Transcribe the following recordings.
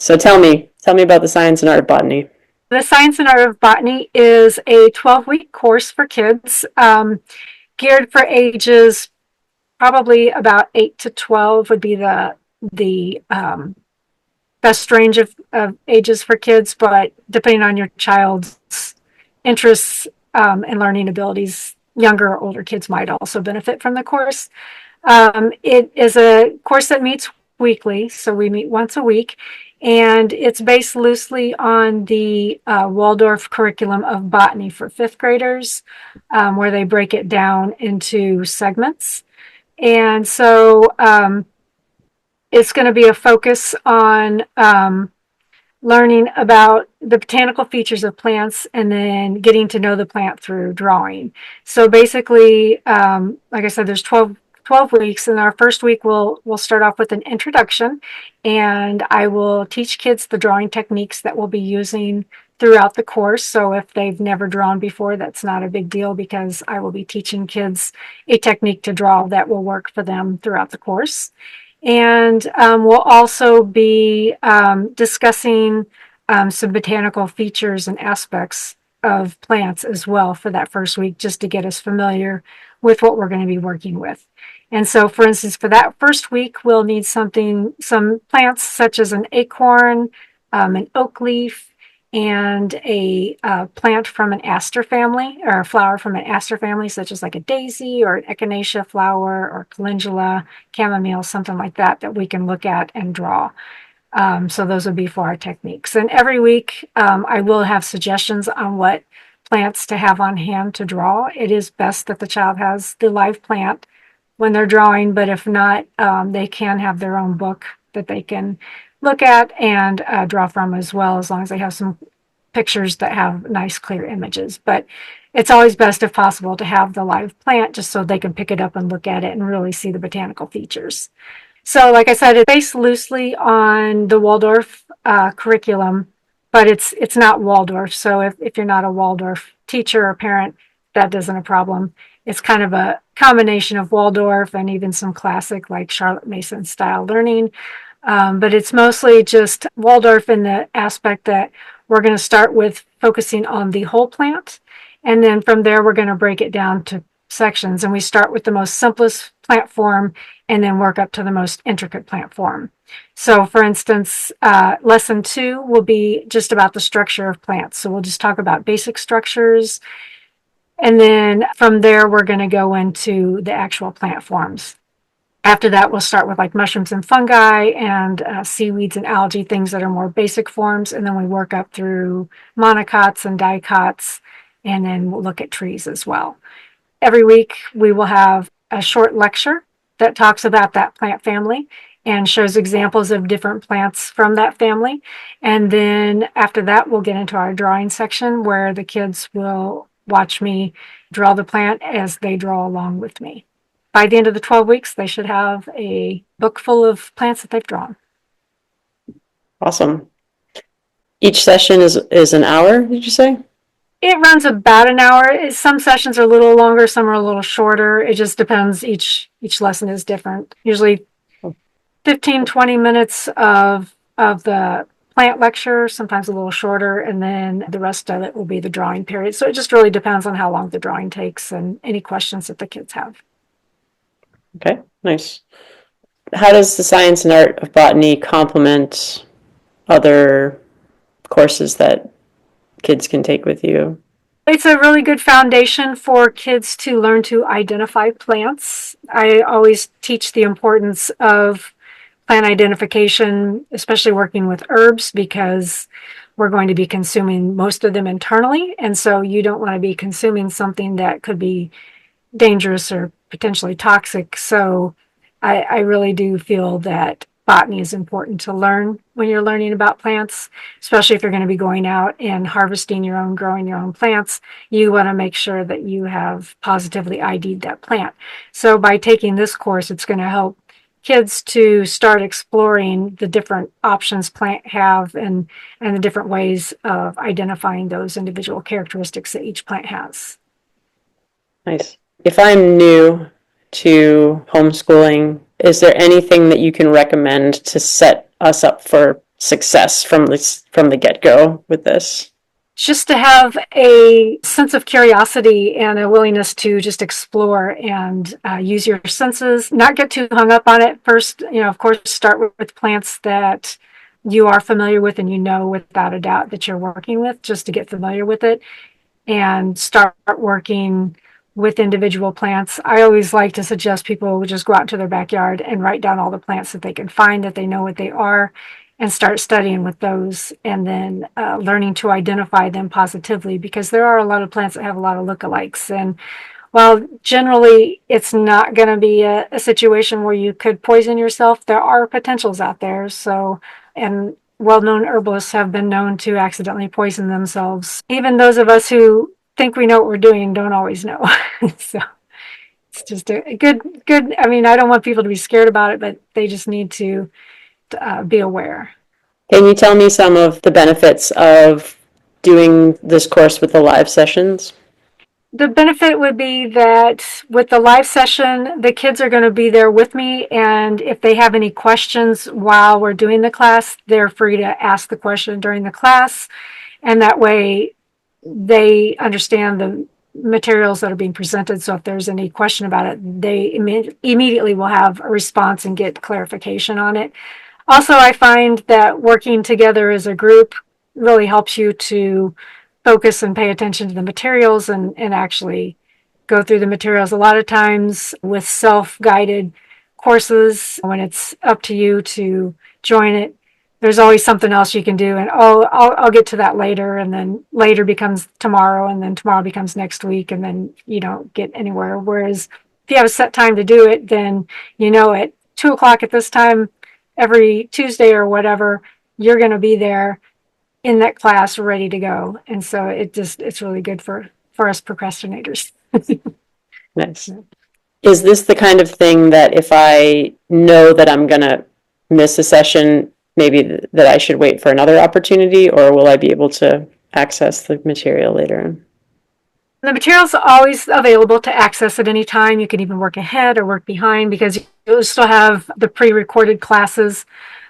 So tell me about the science and art of botany. The Science and Art of Botany is a 12-week course for kids, geared for ages probably about 8 to 12 would be the best range of ages for kids, but depending on your child's interests and learning abilities, younger or older kids might also benefit from the course. It is a course that meets weekly, so we meet once a week, and it's based loosely on the Waldorf curriculum of botany for fifth graders, where they break it down into segments. And so it's going to be a focus on learning about the botanical features of plants and then getting to know the plant through drawing. So basically, like I said, there's 12 weeks, and our first week we'll start off with an introduction, and I will teach kids the drawing techniques that we'll be using throughout the course. So if they've never drawn before, that's not a big deal because I will be teaching kids a technique to draw that will work for them throughout the course. And we'll also be discussing some botanical features and aspects of plants as well for that first week, just to get us familiar with what we're going to be working with. And so, for instance, for that first week, we'll need some plants such as an acorn, an oak leaf, and a plant from an aster family, or a flower from an aster family, such as like a daisy or an echinacea flower or calendula, chamomile, something like that, that we can look at and draw. So those would be for our techniques. And every week, I will have suggestions on what plants to have on hand to draw. It is best that the child has the live plant when they're drawing, but if not, they can have their own book that they can look at and draw from as well, as long as they have some pictures that have nice, clear images. But it's always best, if possible, to have the live plant just so they can pick it up and look at it and really see the botanical features. So, like I said, it's based loosely on the Waldorf curriculum, but it's not Waldorf. So if you're not a Waldorf teacher or parent, that isn't a problem. It's kind of a combination of Waldorf and even some classic like Charlotte Mason style learning. But it's mostly just Waldorf in the aspect that we're going to start with focusing on the whole plant. And then from there, we're going to break it down to sections. And we start with the most simplest plant form and then work up to the most intricate plant form. So for instance, lesson 2 will be just about the structure of plants. So we'll just talk about basic structures. And then from there, we're going to go into the actual plant forms. After that, we'll start with like mushrooms and fungi and seaweeds and algae, things that are more basic forms. And then we work up through monocots and dicots, and then we'll look at trees as well. Every week, we will have a short lecture that talks about that plant family and shows examples of different plants from that family. And then after that, we'll get into our drawing section where the kids will watch me draw the plant as they draw along with me. By the end of the 12 weeks, they should have a book full of plants that they've drawn. Awesome. Each session is an hour, did you say? It runs about an hour. Some sessions are a little longer, some are a little shorter. It just depends. Each lesson is different. Usually 15, 20 minutes of the plant lecture, sometimes a little shorter, and then the rest of it will be the drawing period. So it just really depends on how long the drawing takes and any questions that the kids have. Okay, nice. How does the science and art of botany complement other courses that kids can take with you? It's a really good foundation for kids to learn to identify plants. I always teach the importance of plant identification, especially working with herbs, because we're going to be consuming most of them internally. And so you don't want to be consuming something that could be dangerous or potentially toxic. So I really do feel that botany is important to learn when you're learning about plants, especially if you're going to be going out and harvesting your own, growing your own plants. You want to make sure that you have positively ID'd that plant. So by taking this course, it's going to help kids to start exploring the different options plant have and the different ways of identifying those individual characteristics that each plant has. Nice. If I'm new to homeschooling, is there anything that you can recommend to set us up for success from the get go with this? Just to have a sense of curiosity and a willingness to just explore and use your senses, not get too hung up on it. First, of course, start with plants that you are familiar with and without a doubt that you're working with, just to get familiar with it and start working with individual plants. I always like to suggest people just go out to their backyard and write down all the plants that they can find, that they know what they are, and start studying with those, and then learning to identify them positively, because there are a lot of plants that have a lot of lookalikes. And while generally it's not going to be a situation where you could poison yourself, there are potentials out there. So, and well-known herbalists have been known to accidentally poison themselves. Even those of us who think we know what we're doing don't always know. So it's just a good. I mean, I don't want people to be scared about it, but they just need to be aware. Can you tell me some of the benefits of doing this course with the live sessions? The benefit would be that with the live session, the kids are going to be there with me. And if they have any questions while we're doing the class, they're free to ask the question during the class. And that way they understand the materials that are being presented. So if there's any question about it, they immediately will have a response and get clarification on it. Also, I find that working together as a group really helps you to focus and pay attention to the materials and actually go through the materials. A lot of times with self-guided courses, when it's up to you to join it, there's always something else you can do. And I'll get to that later. And then later becomes tomorrow. And then tomorrow becomes next week. And then you don't get anywhere. Whereas if you have a set time to do it, then at 2 o'clock at this time, every Tuesday or whatever, you're going to be there in that class ready to go. And so it's really good for us procrastinators. Nice. Is this the kind of thing that if I know that I'm going to miss a session, maybe that I should wait for another opportunity, or will I be able to access the material later? The material's always available to access at any time. You can even work ahead or work behind, because you'll still have the pre-recorded classes.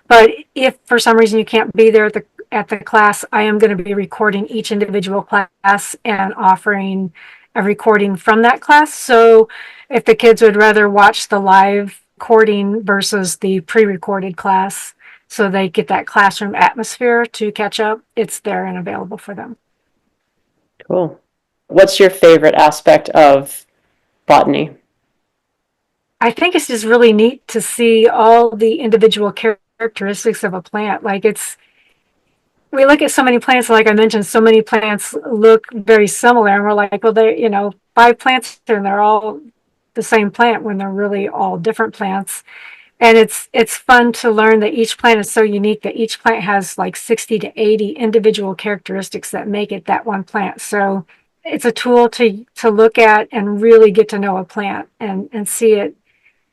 But if for some reason you can't be there at the class, I am going to be recording each individual class and offering a recording from that class. So if the kids would rather watch the live recording versus the pre-recorded class, so they get that classroom atmosphere to catch up, it's there and available for them. Cool. What's your favorite aspect of botany? I think it's just really neat to see all the individual characteristics of a plant. We look at so many plants, like I mentioned, so many plants look very similar, and we're like, well, they 5 plants and they're all the same plant, when they're really all different plants. And it's fun to learn that each plant is so unique, that each plant has like 60 to 80 individual characteristics that make it that one plant. So it's a tool to look at and really get to know a plant and see it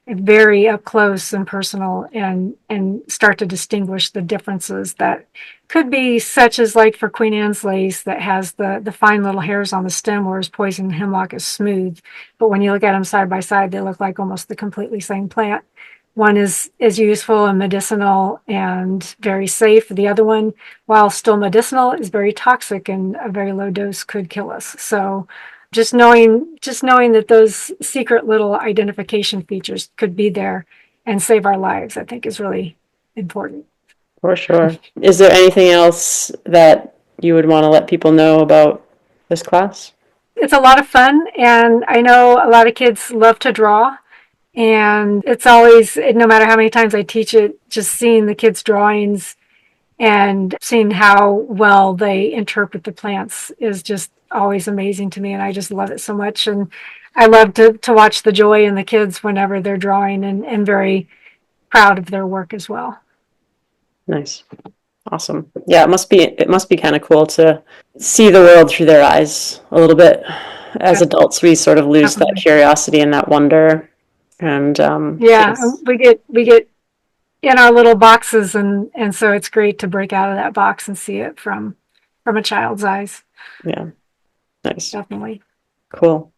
very up close and personal, and start to distinguish the differences that could be, such as like for Queen Anne's lace, that has the fine little hairs on the stem, whereas poison hemlock is smooth. But when you look at them side by side, they look like almost the completely same plant. One is useful and medicinal and very safe. The other one, while still medicinal, is very toxic, and a very low dose could kill us. So just knowing that those secret little identification features could be there and save our lives, I think, is really important. For sure. Is there anything else that you would want to let people know about this class? It's a lot of fun, and I know a lot of kids love to draw. And it's always, no matter how many times I teach it, just seeing the kids' drawings and seeing how well they interpret the plants is just always amazing to me. And I just love it so much. And I love to watch the joy in the kids whenever they're drawing, and very proud of their work as well. Nice. Awesome. Yeah, it must be kind of cool to see the world through their eyes a little bit. As adults, we sort of lose that curiosity and that wonder. And yeah, we get in our little boxes, and so it's great to break out of that box and see it from a child's eyes. Yeah. Nice. Definitely. Cool.